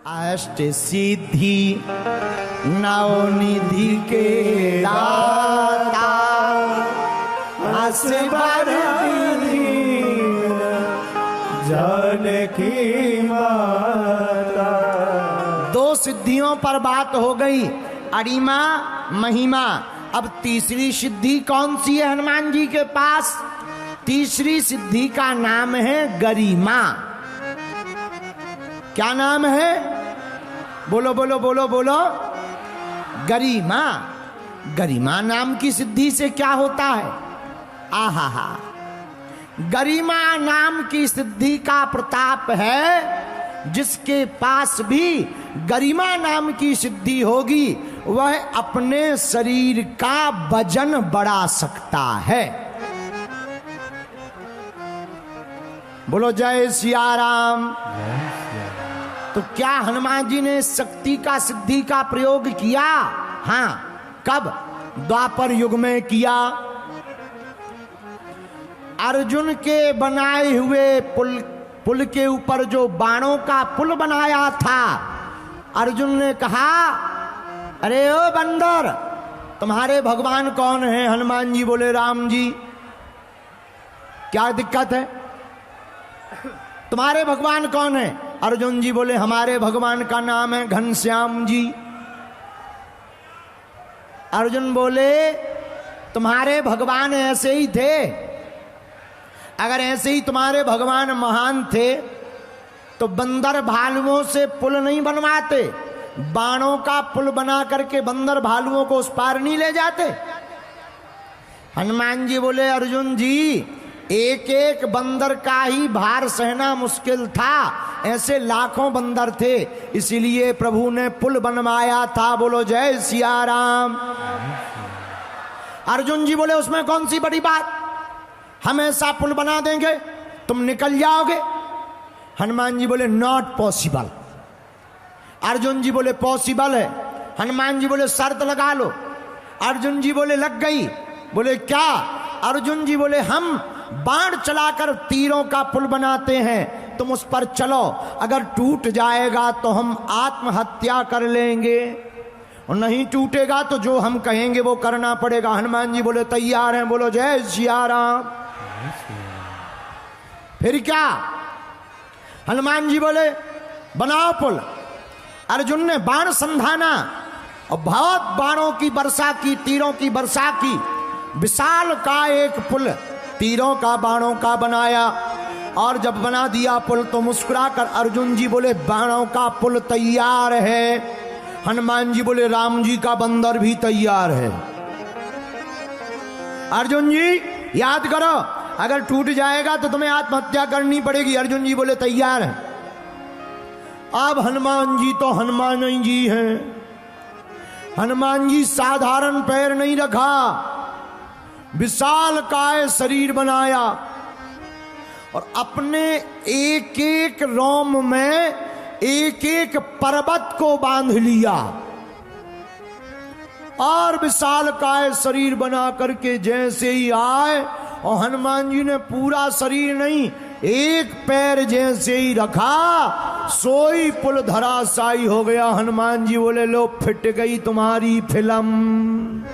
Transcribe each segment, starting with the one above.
अष्ट सिद्धि नवनिधि के दाता असबर जानकी माता। दो सिद्धियों पर बात हो गई, अरिमा महिमा। अब तीसरी सिद्धि कौन सी है हनुमान जी के पास? तीसरी सिद्धि का नाम है गरिमा। क्या नाम है? बोलो बोलो बोलो बोलो। गरिमा। गरिमा नाम की सिद्धि से क्या होता है? आहा हा, गरिमा नाम की सिद्धि का प्रताप है। जिसके पास भी गरिमा नाम की सिद्धि होगी वह अपने शरीर का वजन बढ़ा सकता है। बोलो जय सिया राम। तो क्या हनुमान जी ने शक्ति का सिद्धि का प्रयोग किया? हाँ। कब? द्वापर युग में किया। अर्जुन के बनाए हुए पुल के ऊपर जो बाणों का पुल बनाया था, अर्जुन ने कहा, अरे ओ बंदर, तुम्हारे भगवान कौन है? हनुमान जी बोले, राम जी। क्या दिक्कत है? तुम्हारे भगवान कौन है? अर्जुन जी बोले, हमारे भगवान का नाम है घनश्याम जी। अर्जुन बोले, तुम्हारे भगवान ऐसे ही थे? अगर ऐसे ही तुम्हारे भगवान महान थे तो बंदर भालुओं से पुल नहीं बनवाते, बाणों का पुल बना करके बंदर भालुओं को उस पार नहीं ले जाते। हनुमान जी बोले, अर्जुन जी, एक एक बंदर का ही भार सहना मुश्किल था, ऐसे लाखों बंदर थे, इसीलिए प्रभु ने पुल बनवाया था। बोलो जय सिया राम। अर्जुन जी बोले, उसमें कौन सी बड़ी बात, हम ऐसा पुल बना देंगे तुम निकल जाओगे। हनुमान जी बोले, नॉट पॉसिबल। अर्जुन जी बोले, पॉसिबल है। हनुमान जी बोले, शर्त लगा लो। अर्जुन जी बोले, लग गई। बोले, क्या? अर्जुन जी बोले, हम बाण चलाकर तीरों का पुल बनाते हैं, तुम उस पर चलो, अगर टूट जाएगा तो हम आत्महत्या कर लेंगे, और नहीं टूटेगा तो जो हम कहेंगे वो करना पड़ेगा। हनुमान जी बोले, तैयार हैं। बोलो जय सिया राम। फिर क्या? हनुमान जी बोले, बनाओ पुल। अर्जुन ने बाण संधाना और बहुत बाणों की वर्षा की, तीरों की वर्षा की, विशाल का एक पुल तीरों का बाणों का बनाया। और जब बना दिया पुल तो मुस्कुराकर अर्जुन जी बोले, बाणों का पुल तैयार है। हनुमान जी बोले, राम जी का बंदर भी तैयार है। अर्जुन जी याद करो, अगर टूट जाएगा तो तुम्हें आत्महत्या करनी पड़ेगी। अर्जुन जी बोले, तैयार है। अब हनुमान जी तो हनुमान जी हैं। हनुमान जी साधारण पैर नहीं रखा, विशाल काय शरीर बनाया और अपने एक एक रोम में एक एक पर्वत को बांध लिया और विशाल काय शरीर बना करके जैसे ही आए, और हनुमान जी ने पूरा शरीर नहीं, एक पैर जैसे ही रखा, सोई पुल धराशायी हो गया। हनुमान जी बोले, लो फिट गई तुम्हारी फिल्म।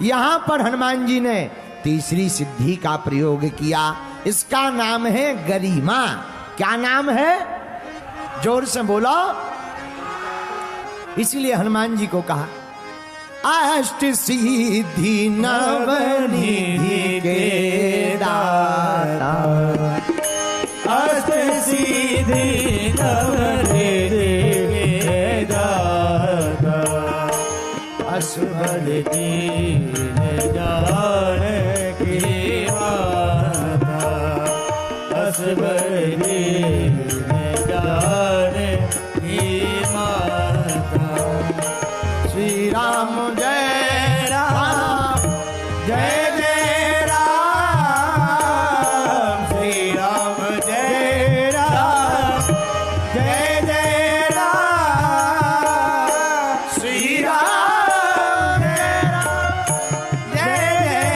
यहां पर हनुमान जी ने तीसरी सिद्धि का प्रयोग किया, इसका नाम है गरिमा। क्या नाम है? जोर से बोलो। इसीलिए हनुमान जी को कहा, अष्ट सिद्धि नवनिधि के दाता, अष्ट सिद्धि नवनिधि के दाता, असबर दीन जानकी माता, असबर दीन जानकी माता। श्री राम जय राम, जय जय राम, श्री राम जय राम, जय जय राम, श्री राम जय राम, जय जय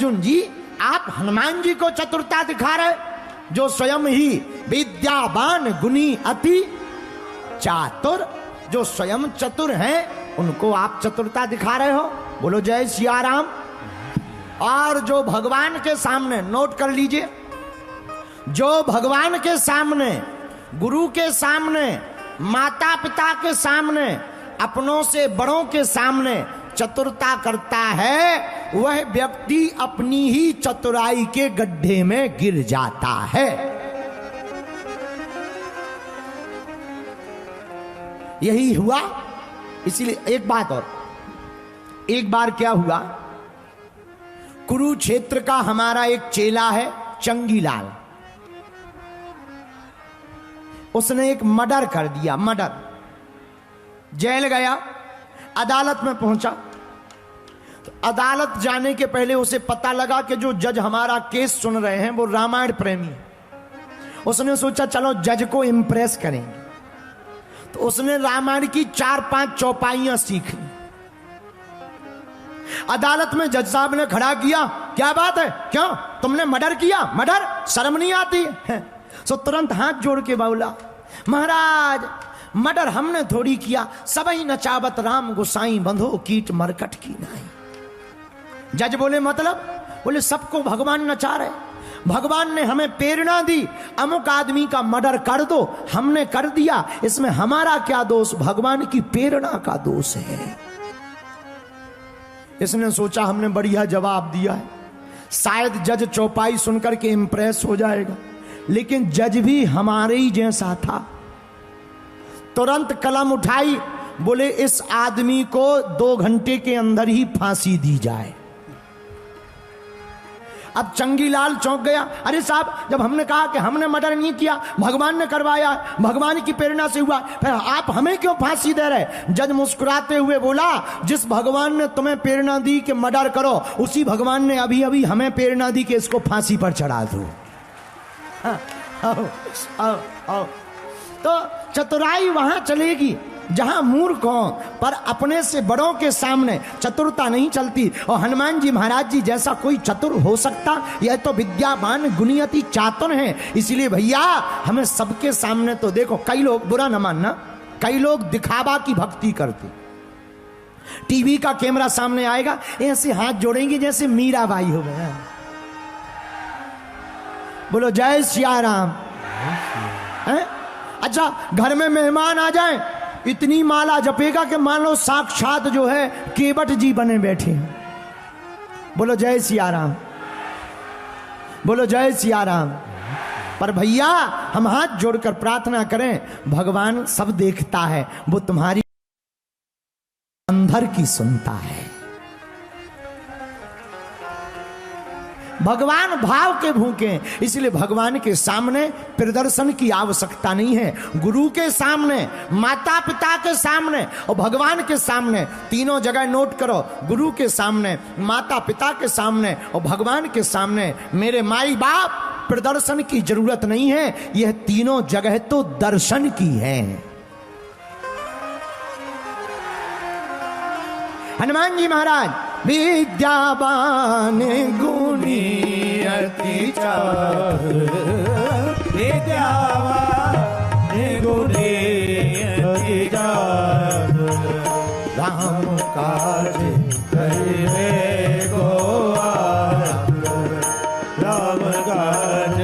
अर्जुन जी आप हनुमान जी को चतुरता दिखा रहे, जो स्वयं ही विद्यावान गुणी अति चातुर, जो स्वयं चतुर हैं उनको आप चतुरता दिखा रहे हो। बोलो जय सिया राम। और जो भगवान के सामने, नोट कर लीजिए, जो भगवान के सामने, गुरु के सामने, माता पिता के सामने, अपनों से बड़ों के सामने चतुरता करता है, वह व्यक्ति अपनी ही चतुराई के गड्ढे में गिर जाता है। यही हुआ। इसीलिए एक बात और, एक बार क्या हुआ, कुरुक्षेत्र का हमारा एक चेला है चंगीलाल, उसने एक मर्डर कर दिया, मर्डर। जेल गया, अदालत में पहुंचा। तो अदालत जाने के पहले उसे पता लगा कि जो जज हमारा केस सुन रहे हैं वो रामायण प्रेमी है। उसने सोचा चलो जज को इंप्रेस करेंगे, तो उसने रामायण की 4-5 चौपाइयां सीख ली। अदालत में जज साहब ने खड़ा किया, क्या बात है, क्यों तुमने मर्डर किया, मर्डर, शर्म नहीं आती है? सो तुरंत हाथ जोड़ के बोला, महाराज मर्डर हमने थोड़ी किया, सबही नचावत राम गुसाई बंधो कीट मरकट की नहीं। जज बोले मतलब? बोले सबको भगवान नचा रहे, भगवान ने हमें प्रेरणा दी, अमुक आदमी का मर्डर कर दो, हमने कर दिया, इसमें हमारा क्या दोष, भगवान की प्रेरणा का दोष है। इसने सोचा हमने बढ़िया जवाब दिया है, शायद जज चौपाई सुनकर के इंप्रेस हो जाएगा, लेकिन जज भी हमारे ही जैसा था। तुरंत कलम उठाई, बोले इस आदमी को 2 घंटे के अंदर ही फांसी दी जाए। अब चंगीलाल चौंक गया, अरे साहब जब हमने कहा कि हमने मर्डर नहीं किया, भगवान ने करवाया, भगवान की प्रेरणा से हुआ, फिर आप हमें क्यों फांसी दे रहे? जज मुस्कुराते हुए बोला, जिस भगवान ने तुम्हें प्रेरणा दी कि मर्डर करो, उसी भगवान ने अभी अभी हमें प्रेरणा दी कि इसको फांसी पर चढ़ा दो। आओ, आओ, आओ। तो चतुराई वहां चलेगी जहां मूर्ख हो, पर अपने से बड़ों के सामने चतुरता नहीं चलती। और हनुमान जी महाराज जी जैसा कोई चतुर हो सकता? यह तो विद्यावान गुणियति चातुर है। इसलिए भैया हमें सबके सामने, तो देखो कई लोग, बुरा न मानना, कई लोग दिखावा की भक्ति करते, टीवी का कैमरा सामने आएगा ऐसे हाथ जोड़ेंगे जैसे मीराबाई हो गया। बोलो जय सिया राम। अच्छा घर में मेहमान आ जाए, इतनी माला जपेगा कि मान लो साक्षात जो है केवट जी बने बैठे हैं। बोलो जय सिया राम, बोलो जय सिया राम। पर भैया हम हाथ जोड़कर प्रार्थना करें, भगवान सब देखता है, वो तुम्हारी अंदर की सुनता है। भगवान भाव के भूखे, इसलिए भगवान के सामने प्रदर्शन की आवश्यकता नहीं है। गुरु के सामने, माता पिता के सामने और भगवान के सामने, तीनों जगह नोट करो, गुरु के सामने, माता पिता के सामने और भगवान के सामने मेरे माई बाप, प्रदर्शन की जरूरत नहीं है। यह तीनों जगह तो दर्शन की है। हनुमान जी महाराज विद्यावान गुणी अति चातुर, विद्यावान गुणी अति चातुर, राम काज करिबे को आतुर, राम काज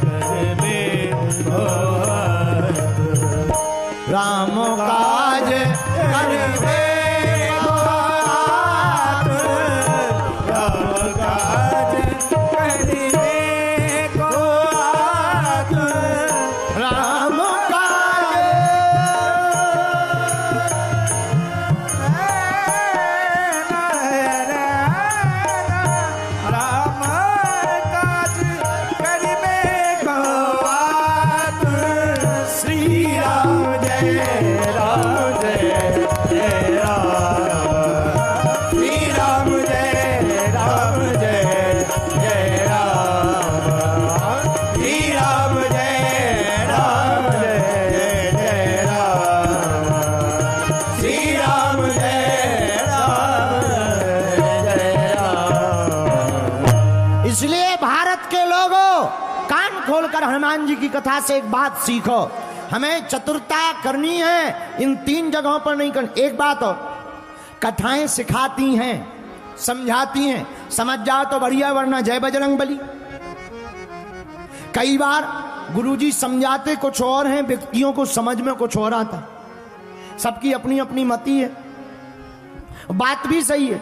करिबे को आतुर, राम काज करिबे जय जाकर हनुमान जी की कथा से एक बात सीखो, हमें चतुरता करनी है, इन 3 जगहों पर नहीं करनी। एक बात और, कथाएं सिखाती हैं, समझाती हैं, समझ जाओ तो बढ़िया, वरना जय बजरंग बली। कई बार गुरुजी समझाते कुछ और हैं, व्यक्तियों को समझ में कुछ और आता। सबकी अपनी अपनी मति है, बात भी सही है।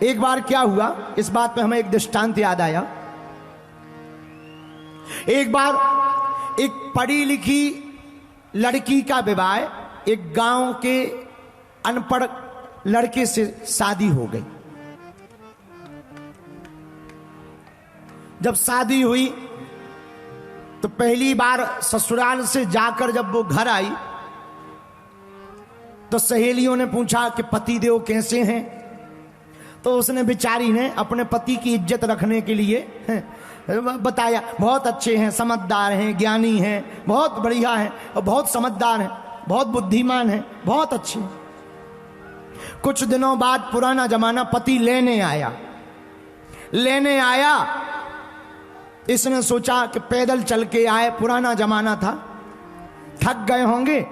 एक बार क्या हुआ, इस बात पे हमें एक दृष्टांत याद आया। एक बार एक पढ़ी लिखी लड़की का विवाह एक गांव के अनपढ़ लड़के से शादी हो गई। जब शादी हुई तो पहली बार ससुराल से जाकर जब वो घर आई तो सहेलियों ने पूछा कि पतिदेव कैसे हैं। तो उसने बेचारी ने अपने पति की इज्जत रखने के लिए बताया, बहुत अच्छे हैं, समझदार हैं, ज्ञानी हैं, बहुत बढ़िया हैं और बहुत समझदार हैं, बहुत बुद्धिमान हैं, बहुत अच्छे हैं। कुछ दिनों बाद पुराना जमाना, पति लेने आया। इसने सोचा कि पैदल चल के आए, पुराना जमाना था, थक गए होंगे,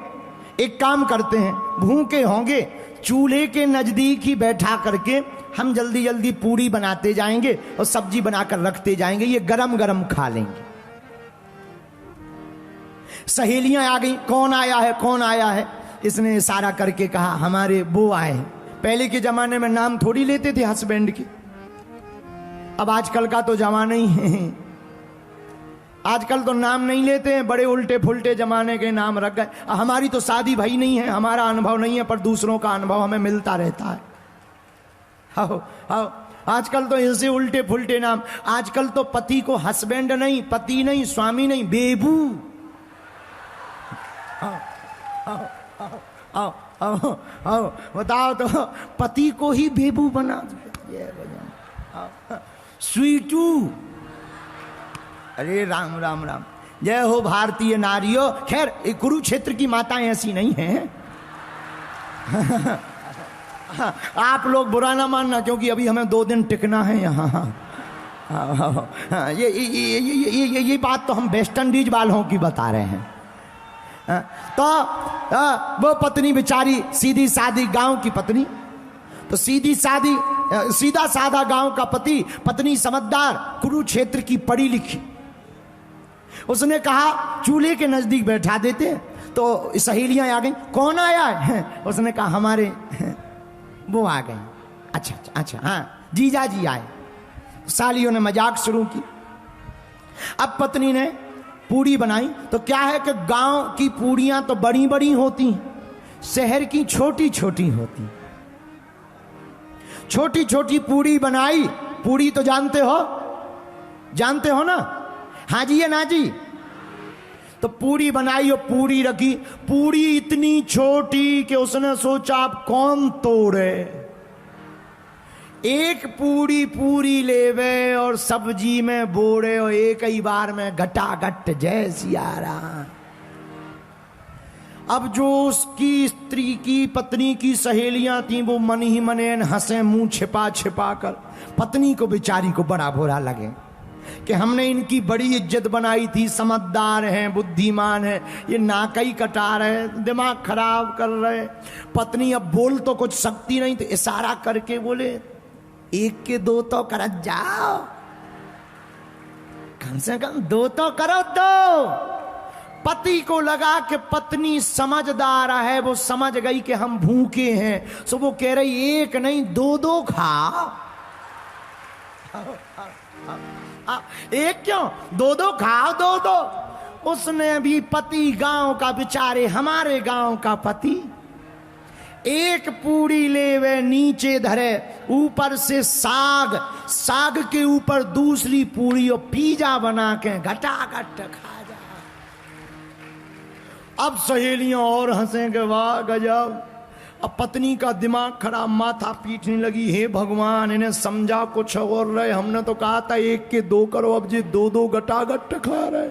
एक काम करते हैं, भूखे होंगे, चूल्हे के नजदीक ही बैठा करके हम जल्दी जल्दी पूरी बनाते जाएंगे और सब्जी बनाकर रखते जाएंगे, ये गरम गरम खा लेंगे। सहेलियां आ गई, कौन आया है। इसने इशारा करके कहा, हमारे वो आए हैं। पहले के जमाने में नाम थोड़ी लेते थे हस्बैंड के, अब आजकल का तो जमाना ही है, आजकल तो नाम नहीं लेते हैं, बड़े उल्टे फुल्टे जमाने के नाम रख गए। हमारी तो शादी भाई नहीं है, हमारा अनुभव नहीं है, पर दूसरों का अनुभव हमें मिलता रहता है। आओ, आजकल तो ऐसे उल्टे फुल्टे नाम, आजकल तो पति को हस्बैंड नहीं, पति नहीं, स्वामी नहीं, बेबू। आओ बताओ तो, पति को ही बेबू बना दिया, स्वीटू। अरे राम राम राम, जय हो भारतीय नारियों। खैर कुरुक्षेत्र की माताएं ऐसी नहीं हैं। आप लोग बुरा ना मानना, क्योंकि अभी हमें 2 दिन टिकना है यहाँ। ये बात तो हम वेस्ट इंडीज वालों की बता रहे हैं। तो वो पत्नी बेचारी सीधी सादी गांव की पत्नी, तो सीधा साधा गांव का पति, पत्नी समझदार, कुरुक्षेत्र की पढ़ी लिखी। उसने कहा चूल्हे के नजदीक बैठा देते हैं। तो सहेलियां आ गई, कौन आया है। उसने कहा हमारे वो आ गए। अच्छा, हाँ जीजा जी आए। सालियों ने मजाक शुरू की। अब पत्नी ने पूड़ी बनाई, तो क्या है कि गांव की पूड़ियां तो बड़ी बड़ी होती, शहर की छोटी छोटी होती। छोटी छोटी पूड़ी बनाई। पूड़ी तो जानते हो ना, हाँ जी या ना जी। तो पूड़ी बनाई और पूड़ी रखी। पूड़ी इतनी छोटी कि उसने सोचा अब कौन तोड़े, एक पूरी लेवे और सब्जी में बोड़े और एक ही बार में घटाघट जय सिया राम। अब जो उसकी स्त्री की पत्नी की सहेलियां थी वो मन ही मने हंसे, मुंह छिपा कर। पत्नी को बेचारी को बड़ा बुरा लगे कि हमने इनकी बड़ी इज्जत बनाई थी, समझदार हैं, बुद्धिमान है, ये नाक ही कटा रहे, दिमाग खराब कर रहे। पत्नी अब बोल तो कुछ सकती नहीं, तो इशारा करके बोले 1 के 2 तो कर जाओ, कम से कम 2 तो करो। 2 पति को लगा कि पत्नी समझदार है, वो समझ गई कि हम भूखे हैं, सो वो कह रही 1 नहीं 2 खा। 1 क्यों 2 खाओ, 2। उसने भी पति गांव का, बेचारे हमारे गांव का पति, 1 पूड़ी लेवे, नीचे धरे, ऊपर से साग के ऊपर दूसरी पूड़ी और पिज्जा बना के घटाघट खा जा। अब सहेलियां और हंसेंगे, वाह गजब। अब पत्नी का दिमाग खराब, माथा पीटने लगी, हे भगवान इन्हें समझा कुछ और रहे, हमने तो कहा था 1 के 2 करो, अब जी 2 घटाघट खा रहे।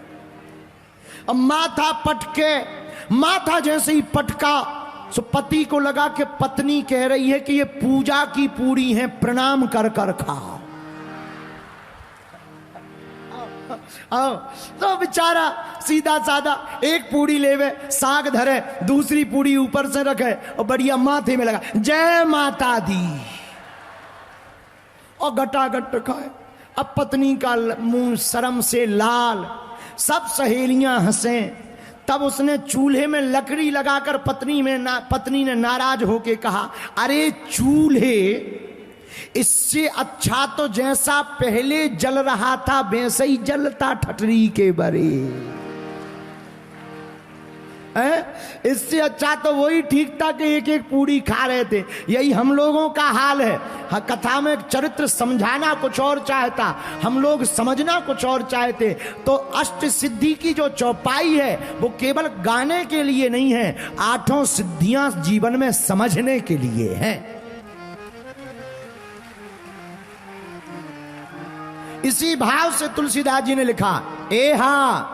अब माथा जैसे ही पटका, सो पति को लगा कि पत्नी कह रही है कि ये पूजा की पूरी है, प्रणाम कर खा। आओ तो बेचारा सीधा साधा एक पूड़ी लेवे, साग धरे, दूसरी पूड़ी ऊपर से रखे और बढ़िया माथे में लगा, जय माता दी, और गटागट खाए। अब पत्नी का मुंह शर्म से लाल, सब सहेलियां हंसे। तब उसने चूल्हे में लकड़ी लगाकर पत्नी ने नाराज होके कहा, अरे चूल्हे, इससे अच्छा तो जैसा पहले जल रहा था वैसे ही जलता ठटरी के बरे। इससे अच्छा तो वही ठीक था कि एक एक पूड़ी खा रहे थे। यही हम लोगों का हाल है। कथा में चरित्र समझाना कुछ और चाहता, हम लोग समझना कुछ और चाहते। तो अष्ट सिद्धि की जो चौपाई है वो केवल गाने के लिए नहीं है, 8 सिद्धियां जीवन में समझने के लिए हैं। इसी भाव से तुलसीदास जी ने लिखा, एहा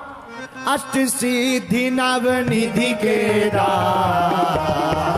अष्ट सिद्धि नवनिधि के दाता,